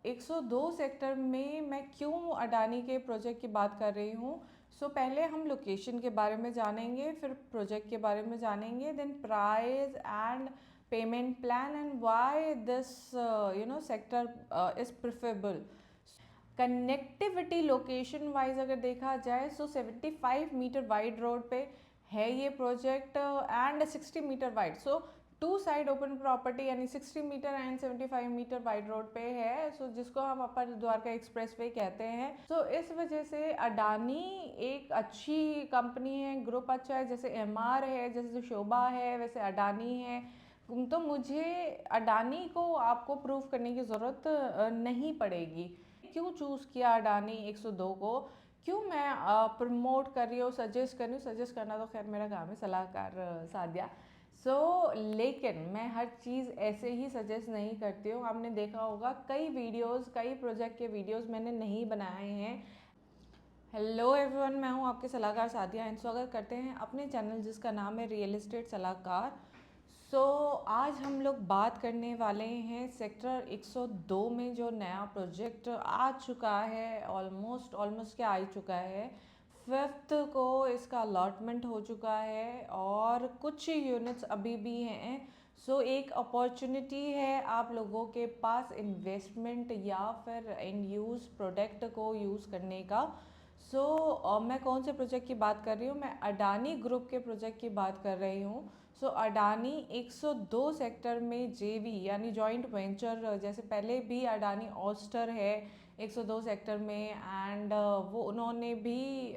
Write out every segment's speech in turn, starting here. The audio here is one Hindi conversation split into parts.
102 सेक्टर में मैं क्यों अडानी के प्रोजेक्ट की बात कर रही हूँ। पहले हम लोकेशन के बारे में जानेंगे, फिर प्रोजेक्ट के बारे में जानेंगे, then price and payment plan and why this sector is preferable. Connectivity location wise अगर देखा जाए 75 मीटर वाइड रोड पे है ये project and 60 metre wide. Two side open property यानी 60 metre and 75 metre wide road पे है। जिसको हम अपर द्वारका एक्सप्रेस वे कहते हैं। इस वजह से अडानी एक अच्छी कंपनी है, ग्रुप अच्छा है। जैसे एमआर है, जैसे शोभा है, वैसे अडानी है। तो मुझे अडानी को आपको प्रूव करने की ज़रूरत नहीं पड़ेगी। क्यों चूज़ किया अडानी 102 को, क्यों मैं प्रमोट कर रही हूँ, सजेस्ट कर रही हूँ। सजेस्ट करना तो खैर मेरा काम है, सलाहकार सादिया। लेकिन मैं हर चीज़ ऐसे ही सजेस्ट नहीं करती हूँ। आपने देखा होगा कई वीडियोस, कई प्रोजेक्ट के वीडियोस मैंने नहीं बनाए हैं। हेलो एवरीवन, मैं हूँ आपके सलाहकार सादिया एंड स्वागत करते हैं अपने चैनल जिसका नाम है रियल एस्टेट सलाहकार। आज हम लोग बात करने वाले हैं सेक्टर 102 में जो नया प्रोजेक्ट आ चुका है। ऑलमोस्ट क्या आ चुका है, 5th को इसका अलॉटमेंट हो चुका है और कुछ यूनिट्स अभी भी हैं। एक अपॉर्चुनिटी है आप लोगों के पास इन्वेस्टमेंट या फिर इन यूज़ प्रोडक्ट को यूज़ करने का। मैं कौन से प्रोजेक्ट की बात कर रही हूँ, मैं अडानी ग्रुप के प्रोजेक्ट की बात कर रही हूँ। अडानी 102 सेक्टर में जेवी यानी जॉइंट वेंचर, जैसे पहले भी अडानी ऑस्टर है 102 सेक्टर में एंड वो उन्होंने भी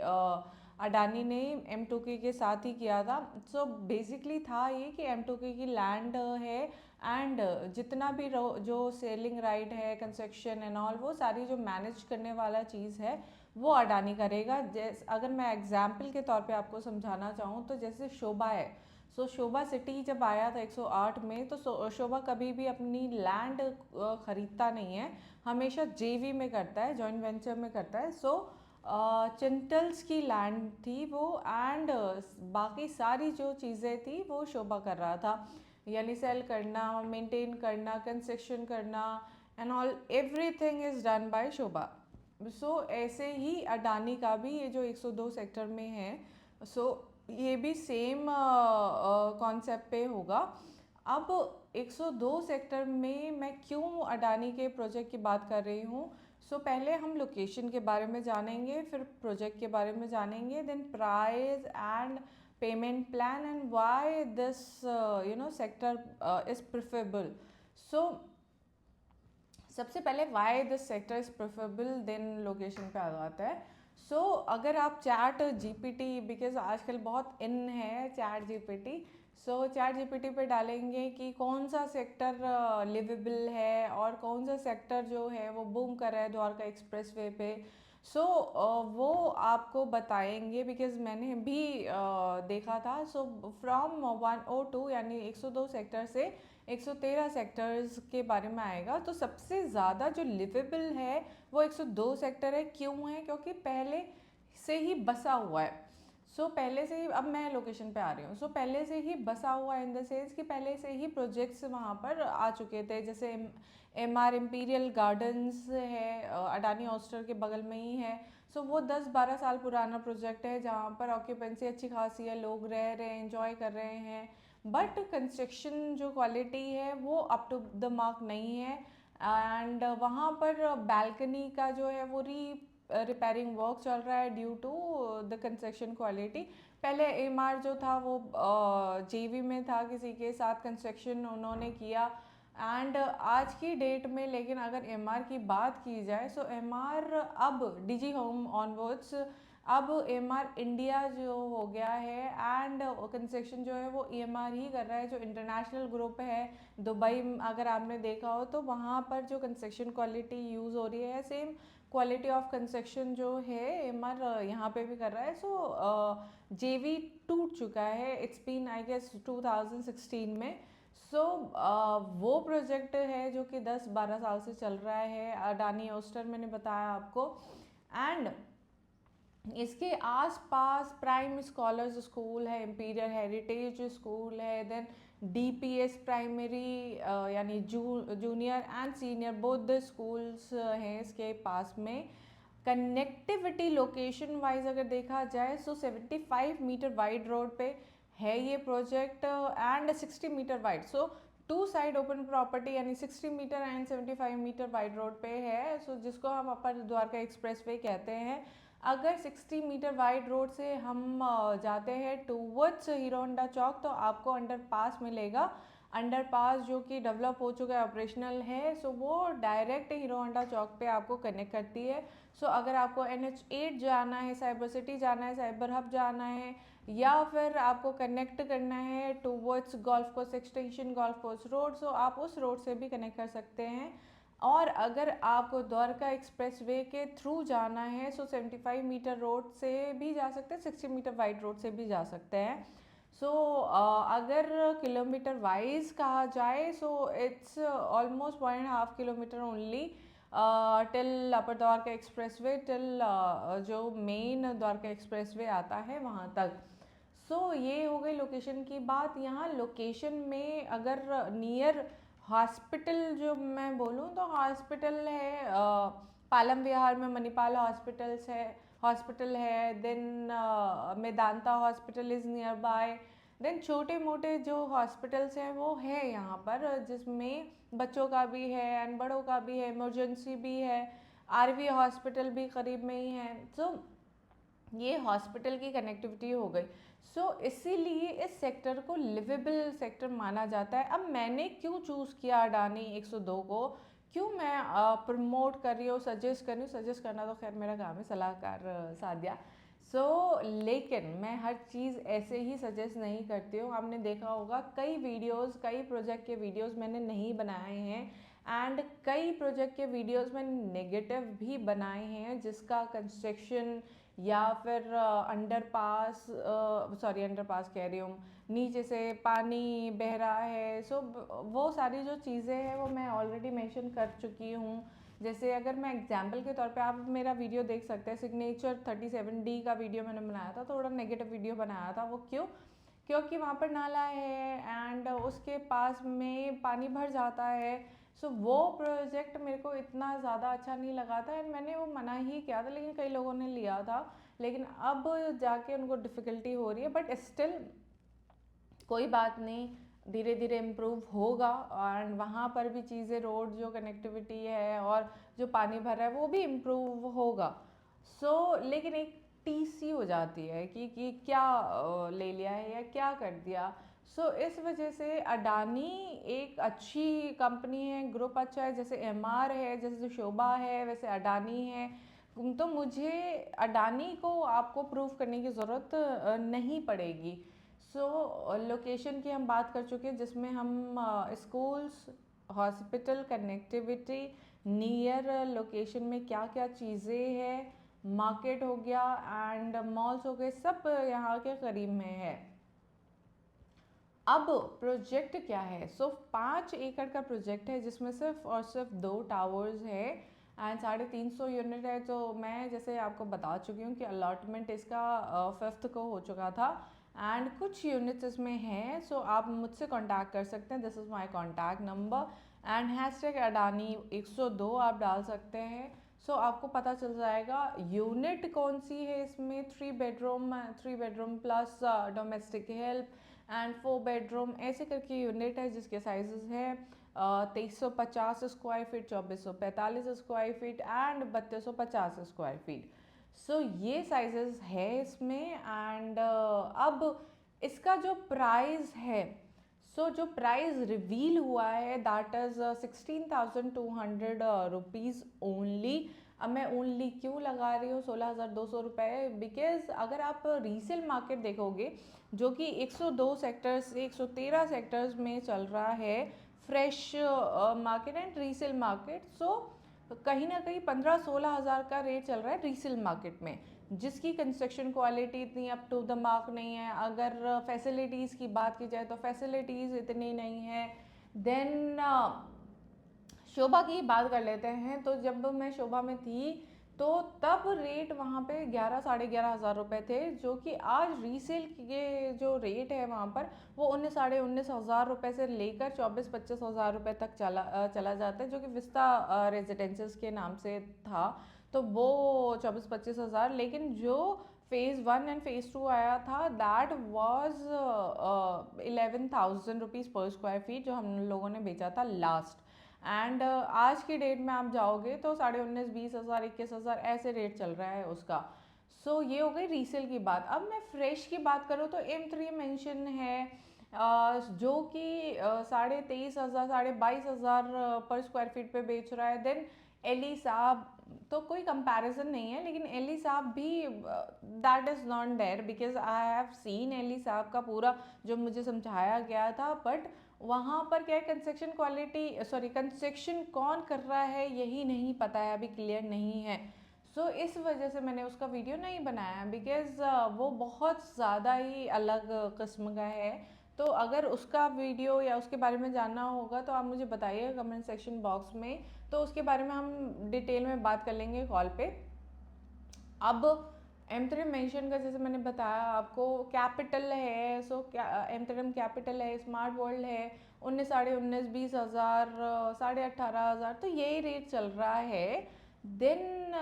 अडानी ने M2K के साथ ही किया था। बेसिकली था ये कि M2K की लैंड है एंड जितना भी जो सेलिंग राइट है, कंस्ट्रक्शन एंड ऑल, वो सारी जो मैनेज करने वाला चीज़ है वो अडानी करेगा। जैसे अगर मैं एग्जाम्पल के तौर पे आपको समझाना चाहूँ तो जैसे शोभा है। शोभा सिटी जब आया था 108 में, तो शोभा कभी भी अपनी लैंड खरीदता नहीं है, हमेशा जेवी में करता है, जॉइंट वेंचर में करता है। चिंटल्स की लैंड थी वो एंड बाकी सारी जो चीज़ें थी वो शोभा कर रहा था, यानी सेल करना, मेंटेन करना, कंस्ट्रक्शन करना and all, everything is done by Shobha. ऐसे ही अडानी का भी ये जो 102 सेक्टर में है, ये भी सेम कॉन्सेप्ट पे होगा। अब 102 सेक्टर में मैं क्यों अडानी के प्रोजेक्ट की बात कर रही हूँ। पहले हम लोकेशन के बारे में जानेंगे, फिर प्रोजेक्ट के बारे में जानेंगे, then price and payment plan and why this sector is preferable. सबसे पहले why this sector is preferable, then location पे आ जाता है। अगर आप चैट जीपीटी, बिकॉज आजकल बहुत इन है चैट जीपीटी, चैट जीपीटी पे डालेंगे कि कौन सा सेक्टर लिवेबल है और कौन सा सेक्टर जो है वो बूम कर रहा है द्वारका एक्सप्रेस वे पे। वो आपको बताएंगे, बिकॉज मैंने भी देखा था। फ्रॉम 102 यानी 102 सेक्टर से 113 सेक्टर्स के बारे में आएगा। तो सबसे ज़्यादा जो लिवेबल है वो 102 सेक्टर है। क्यों है? क्योंकि पहले से ही बसा हुआ है। पहले से ही, अब मैं लोकेशन पे आ रही हूँ। पहले से ही बसा हुआ इन द सेंस कि पहले से ही प्रोजेक्ट्स वहाँ पर आ चुके थे। जैसे एमआर इम्पीरियल गार्डन्स है, अडानी ऑस्टर के बगल में ही है। वो 10-12 साल पुराना प्रोजेक्ट है जहाँ पर ऑक्यूपेंसी अच्छी खासी है, लोग रह रहे हैं, एंजॉय कर रहे हैं, बट कंस्ट्रक्शन जो क्वालिटी है वो अप टू द मार्क नहीं है। एंड वहाँ पर बैल्कनी का जो है वो रिपेयरिंग वर्क चल रहा है due to the construction quality. पहले एमआर जो था वो जेवी में था, किसी के साथ कंस्ट्रक्शन उन्होंने किया एंड आज की डेट में, लेकिन अगर एमआर की बात की जाए एमआर अब डीजी होम ऑनवर्ड्स, अब एमआर इंडिया जो हो गया है एंड कंस्ट्रक्शन जो है वो ईएमआर ही कर रहा है। जो इंटरनेशनल ग्रुप है दुबई, अगर आपने देखा हो तो वहाँ पर जो कंस्ट्रक्शन क्वालिटी यूज़ हो रही है, सेम क्वालिटी ऑफ कंस्ट्रक्शन जो है एमआर यहाँ पे भी कर रहा है। जेवी टूट चुका है, इट्स बीन आई गेस 2016 में। वो प्रोजेक्ट है जो कि 10-12 साल से चल रहा है, अडानी ओस्टर मैंने बताया आपको। एंड इसके आसपास प्राइम स्कॉलर्स स्कूल है, इंपीरियल हेरिटेज स्कूल है, देन DPS प्राइमरी यानी junior and senior both the schools हैं इसके पास में। कनेक्टिविटी लोकेशन वाइज अगर देखा जाए सो 75 मीटर वाइड रोड पे है ये project and 60 metre wide, so two side open property यानी 60 metre and 75 metre wide road पे है। सो जिसको हम अपर द्वारका एक्सप्रेसवे कहते हैं। अगर 60 मीटर वाइड रोड से हम जाते हैं टूवर्ड्स हीरो होंडा चौक तो आपको अंडरपास मिलेगा। अंडरपास जो कि डेवलप हो चुका है, ऑपरेशनल है, सो वो डायरेक्ट हीरो होंडा चौक पे आपको कनेक्ट करती है। सो अगर आपको NH8 जाना है, साइबर सिटी जाना है, साइबर हब जाना है, या फिर आपको कनेक्ट करना है towards golf course extension golf course road, so आप उस रोड से भी कनेक्ट कर सकते हैं। और अगर आपको द्वारका एक्सप्रेसवे के थ्रू जाना है सो 75 मीटर रोड से भी जा सकते हैं, 60 मीटर वाइड रोड से भी जा सकते हैं। सो अगर किलोमीटर वाइज कहा जाए so it's almost 1.5 kilometre only till upper Dwarka expressway, till जो मेन द्वारका एक्सप्रेसवे आता है वहाँ तक। सो ये हो गई लोकेशन की बात। यहाँ लोकेशन में अगर नियर हॉस्पिटल जो मैं बोलूँ तो हॉस्पिटल है पालम विहार में मणिपाल हॉस्पिटल है, then Medanta hospital is nearby, then छोटे मोटे जो हॉस्पिटल्स हैं वो है यहाँ पर, जिसमें बच्चों का भी है एंड बड़ों का भी है, इमरजेंसी भी है, RV हॉस्पिटल भी करीब में ही है। सो ये हॉस्पिटल की कनेक्टिविटी हो गई। सो इसीलिए इस सेक्टर को लिवेबल सेक्टर माना जाता है। अब मैंने क्यों चूज़ किया अडानी 102 को, क्यों मैं प्रमोट कर रही हूँ, सजेस्ट कर रही हूँ, सजेस्ट करना तो खैर मेरा काम है, सलाहकार सादिया। लेकिन मैं हर चीज़ ऐसे ही सजेस्ट नहीं करती हूँ। आपने देखा होगा कई वीडियोस, कई प्रोजेक्ट के वीडियोस मैंने नहीं बनाए हैं एंड कई प्रोजेक्ट के वीडियोस मैंने नेगेटिव भी बनाए हैं, जिसका कंस्ट्रक्शन या फिर अंडरपास कह रही हूँ, नीचे से पानी बह रहा है। वो सारी जो चीज़ें हैं वो मैं ऑलरेडी मेंशन कर चुकी हूँ। जैसे अगर मैं एग्जाम्पल के तौर पे आप मेरा वीडियो देख सकते हैं, सिग्नेचर 37D का वीडियो मैंने बनाया था, थोड़ा नेगेटिव वीडियो बनाया था। वो क्योंकि वहाँ पर नाला है एंड उसके पास में पानी भर जाता है। वो प्रोजेक्ट मेरे को इतना ज़्यादा अच्छा नहीं लगा था एंड मैंने वो मना ही किया था, लेकिन कई लोगों ने लिया था, लेकिन अब जाके उनको डिफ़िकल्टी हो रही है, बट स्टिल कोई बात नहीं, धीरे धीरे इम्प्रूव होगा एंड वहाँ पर भी चीज़ें, रोड जो कनेक्टिविटी है और जो पानी भर रहा है वो भी इम्प्रूव होगा। लेकिन एक टीसी हो जाती है कि क्या ले लिया है या क्या कर दिया। इस वजह से अडानी एक अच्छी कंपनी है, ग्रुप अच्छा है, जैसे MR है, जैसे शोभा है, वैसे अडानी है। तो मुझे अडानी को आपको प्रूव करने की ज़रूरत नहीं पड़ेगी। लोकेशन की हम बात कर चुके हैं, जिसमें हम schools, hospital, connectivity, near location में क्या क्या चीज़ें हैं, मार्केट हो गया एंड मॉल्स हो गए, सब यहाँ के करीब में है। अब प्रोजेक्ट क्या है? 5 एकड़ का प्रोजेक्ट है, जिसमें सिर्फ और सिर्फ 2 टावर्स है एंड 350 यूनिट है। तो मैं जैसे आपको बता चुकी हूँ कि अलॉटमेंट इसका 5th को हो चुका था एंड कुछ यूनिट्स इसमें हैं। आप मुझसे कांटेक्ट कर सकते हैं, this is my contact number and hashtag Adani 102 आप डाल सकते हैं। आपको पता चल जाएगा यूनिट कौन सी है इसमें। 3 bedroom plus domestic help and 4 bedroom ऐसे करके यूनिट है, जिसके साइजेस हैं 2350 square feet, 2445 square feet and 3250 square feet. ये साइजेस है इसमें एंड अब इसका जो प्राइस है, जो प्राइस रिवील हुआ है दैट इज़ 16,200 रुपीज़ ओनली। अब मैं ओनली क्यों लगा रही हूँ 16,200 रुपये, बिकॉज अगर आप रीसेल मार्केट देखोगे जो कि 102 सेक्टर्स से 113 सेक्टर्स में चल रहा है, fresh market and resale market, कहीं ना कहीं 15-16 हज़ार का रेट चल रहा है रीसेल मार्केट में, जिसकी कंस्ट्रक्शन क्वालिटी इतनी अप टू द मार्क नहीं है। अगर फैसिलिटीज़ की बात की जाए तो फैसिलिटीज़ इतनी नहीं है। देन शोभा की बात कर लेते हैं। तो जब मैं शोभा में थी तो तब रेट वहाँ पे 11 साढ़े 11 हज़ार रुपये थे, जो कि आज रीसेल के जो रेट है वहाँ पर वो 19 साढ़े 19 हज़ार रुपये से लेकर 24-25 हज़ार रुपये तक चला जाता है, जो कि विस्ता रेजिडेंसेस के नाम से था। तो वो 24-25 हज़ार, लेकिन जो फेज़ 1 एंड फेज़ 2 आया था दैट वाज 11,000 रुपीज़ पर स्क्वायर फीट, जो हम लोगों ने बेचा था लास्ट। एंड आज की डेट में आप जाओगे तो 19,500 20,000 21,000 ऐसे रेट चल रहा है उसका। ये हो गई रीसेल की बात। अब मैं फ्रेश की बात करूँ तो M3 मेंशन है, जो कि 23,500 22,000 पर स्क्वायर फीट पे बेच रहा है। देन एली साहब, तो कोई कंपैरिजन नहीं है, लेकिन एली साहब भी that is not there, because I have seen एली साहब का पूरा जो मुझे समझाया गया था। बट वहाँ पर क्या है, कंस्ट्रक्शन कौन कर रहा है यही नहीं पता है, अभी क्लियर नहीं है। इस वजह से मैंने उसका वीडियो नहीं बनाया, बिकॉज़ वो बहुत ज़्यादा ही अलग किस्म का है। तो अगर उसका वीडियो या उसके बारे में जानना होगा तो आप मुझे बताइए कमेंट सेक्शन बॉक्स में, तो उसके बारे में हम डिटेल में बात कर लेंगे कॉल पे। अब M3 मेंशन का जैसे मैंने बताया आपको, कैपिटल है, M3 कैपिटल है, स्मार्ट वर्ल्ड है, 19 साढ़े 19 20,000 साढ़े 18,000, तो यही रेट चल रहा है। देन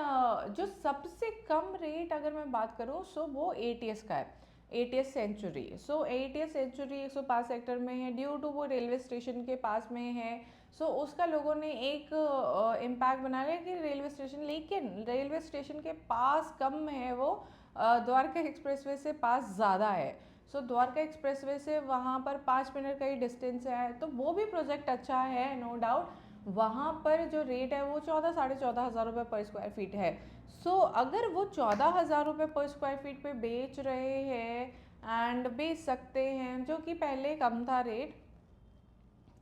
जो सबसे कम रेट अगर मैं बात करूँ वो ATS का है, ATS century. ATS century 105 sector में है, ड्यू टू वो रेलवे स्टेशन के पास में है। उसका लोगों ने एक इम्पैक्ट बनाया कि रेलवे स्टेशन, लेकिन रेलवे स्टेशन के पास कम है वो, द्वारका एक्सप्रेसवे से पास ज़्यादा है। द्वारका एक्सप्रेसवे से वहाँ पर 5 मिनट का ही डिस्टेंस है, तो वो भी प्रोजेक्ट अच्छा है, नो डाउट। वहाँ पर जो रेट है वो 14 साढ़े 14 हज़ार रुपये पर स्क्वायर फीट है। अगर वो 14,000 रुपये पर स्क्वायर फीट पे बेच रहे हैं एंड बेच सकते हैं, जो कि पहले कम था रेट,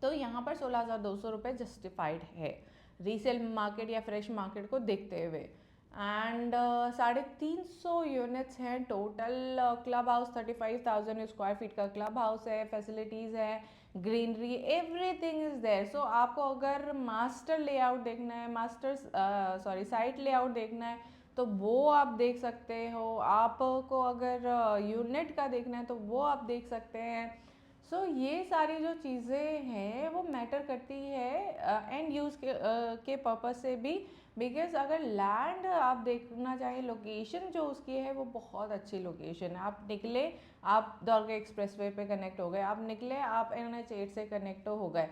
तो यहाँ पर 16,200 रुपये जस्टिफाइड है रीसेल मार्केट या फ्रेश मार्केट को देखते हुए। एंड 350 यूनिट्स हैं total. Club house 35,000 square feet का क्लब हाउस है, फैसिलिटीज़ है, ग्रीनरी, एवरीथिंग इज़ देयर। आपको अगर मास्टर लेआउट देखना है, साइट लेआउट देखना है तो वो आप देख सकते हो। आपको अगर यूनिट का देखना है तो वो आप देख सकते हैं। ये सारी जो चीज़ें हैं वो मैटर करती है एंड यूज़ के पर्पज़ से भी, बिकॉज अगर लैंड आप देखना चाहें, लोकेशन जो उसकी है वो बहुत अच्छी लोकेशन है। आप निकले, आप द्वारका एक्सप्रेसवे पे कनेक्ट हो गए, आप निकले, आप NH8 से कनेक्ट हो गए।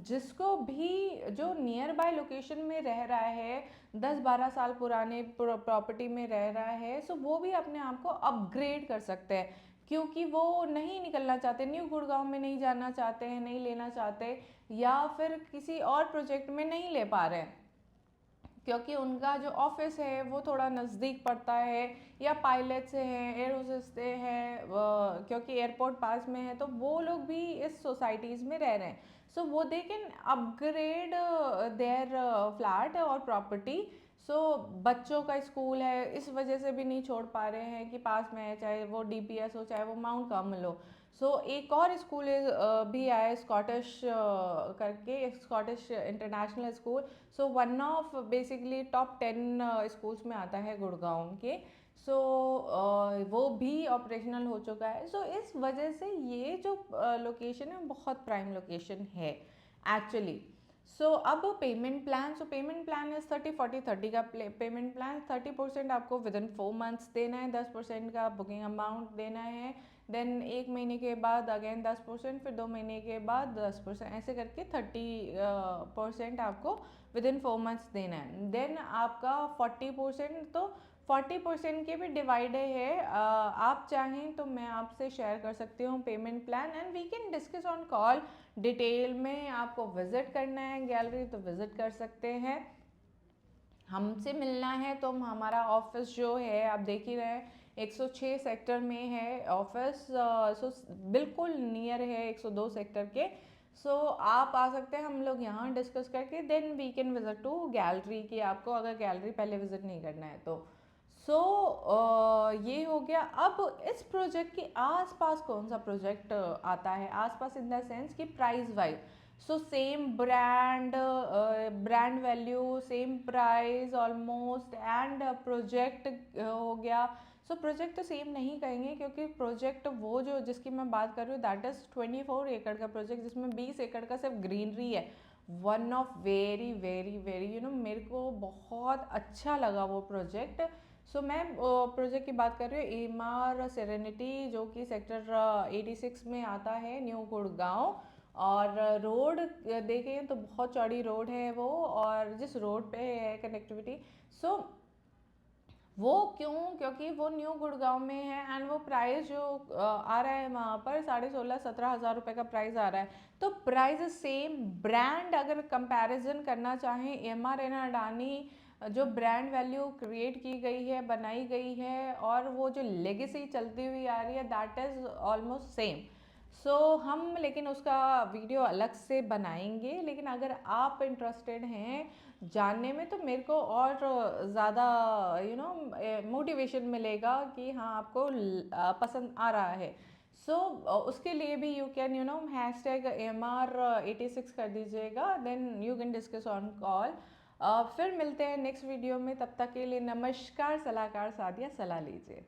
जिसको भी जो नियर बाय लोकेशन में रह रहा है, 10-12 साल पुराने प्रॉपर्टी में रह रहा है, वो भी अपने आप को अपग्रेड कर सकते हैं, क्योंकि वो नहीं निकलना चाहते, न्यू गुड़गांव में नहीं जाना चाहते हैं, नहीं लेना चाहते, या फिर किसी और प्रोजेक्ट में नहीं ले पा रहे हैं क्योंकि उनका जो ऑफिस है वो थोड़ा नज़दीक पड़ता है, या पायलट से हैं, एयर होस्टेस से हैं, क्योंकि एयरपोर्ट पास में है, तो वो लोग भी इस सोसाइटीज़ में रह रहे हैं। वो they can upgrade their flat और प्रॉपर्टी। बच्चों का स्कूल है, इस वजह से भी नहीं छोड़ पा रहे हैं कि पास में है, चाहे वो DPS हो चाहे वो माउंट कार्मेल हो। एक और स्कूल भी आया स्कॉटिश करके, Scottish international school. One of basically top 10 schools में आता है गुड़गांव के। वो भी ऑपरेशनल हो चुका है। इस वजह से ये जो लोकेशन है बहुत प्राइम लोकेशन है एक्चुअली। अब पेमेंट प्लान इज 30-40-30 का पेमेंट प्लान। 30% आपको विद इन 4 मंथ्स देना है, 10% का बुकिंग अमाउंट देना है, देन 1 महीने के बाद अगेन 10%, फिर 2 महीने के बाद 10%, ऐसे करके 30% आपको विद इन 4 मंथ्स देना है। देन आपका 40%, तो 40% के भी डिवाइड है। आप चाहें तो मैं आपसे शेयर कर सकती हूँ payment plan and we can discuss on call detail में। आपको विजिट करना है गैलरी तो विजिट कर सकते हैं, हमसे मिलना है तो हमारा ऑफिस जो है आप देख ही रहे हैं 106 सेक्टर में है ऑफिस। बिल्कुल नियर है 102 सेक्टर के। आप आ सकते हैं, हम लोग यहाँ डिस्कस करके then we can visit to gallery की, आपको अगर गैलरी पहले विजिट नहीं करना है तो। ये हो गया। अब इस प्रोजेक्ट के आसपास कौन सा प्रोजेक्ट आता है, आसपास इन द सेंस कि price wise. So same brand, brand value, same price almost, and project हो गया। सो प्रोजेक्ट तो सेम नहीं कहेंगे, क्योंकि प्रोजेक्ट वो जो जिसकी मैं बात कर रही हूँ दैट इज़ 24 एकड़ का प्रोजेक्ट, जिसमें 20 एकड़ का सिर्फ ग्रीनरी है। One of very very very मेरे को बहुत अच्छा लगा वो प्रोजेक्ट। सो मैं प्रोजेक्ट की बात कर रही हूँ एमआर सेरेनिटी, जो कि सेक्टर 86 में आता है, न्यू गुड़गांव। और रोड देखें तो बहुत चौड़ी रोड है वो, और जिस रोड पे है कनेक्टिविटी, सो वो क्यों, क्योंकि वो न्यू गुड़गांव में है, एंड वो प्राइस जो आ रहा है वहाँ पर 16,500-17,000 रुपये का प्राइस आ रहा है। तो प्राइस सेम, ब्रांड अगर कंपैरिजन करना चाहें, एमआर एन अडानी जो ब्रांड वैल्यू क्रिएट की गई है, बनाई गई है, और वो जो लेगेसी चलती हुई आ रही है, दैट इज़ ऑलमोस्ट सेम। सो हम लेकिन उसका वीडियो अलग से बनाएंगे। लेकिन अगर आप इंटरेस्टेड हैं जानने में, तो मेरे को और ज़्यादा मोटिवेशन मिलेगा कि हाँ आपको पसंद आ रहा है। सो उसके लिए भी यू कैन हैशटैग MR86 कर दीजिएगा, then you can discuss on call. फिर मिलते हैं नेक्स्ट वीडियो में, तब तक के लिए नमस्कार। सलाहकार सादिया, सलाह लीजिए।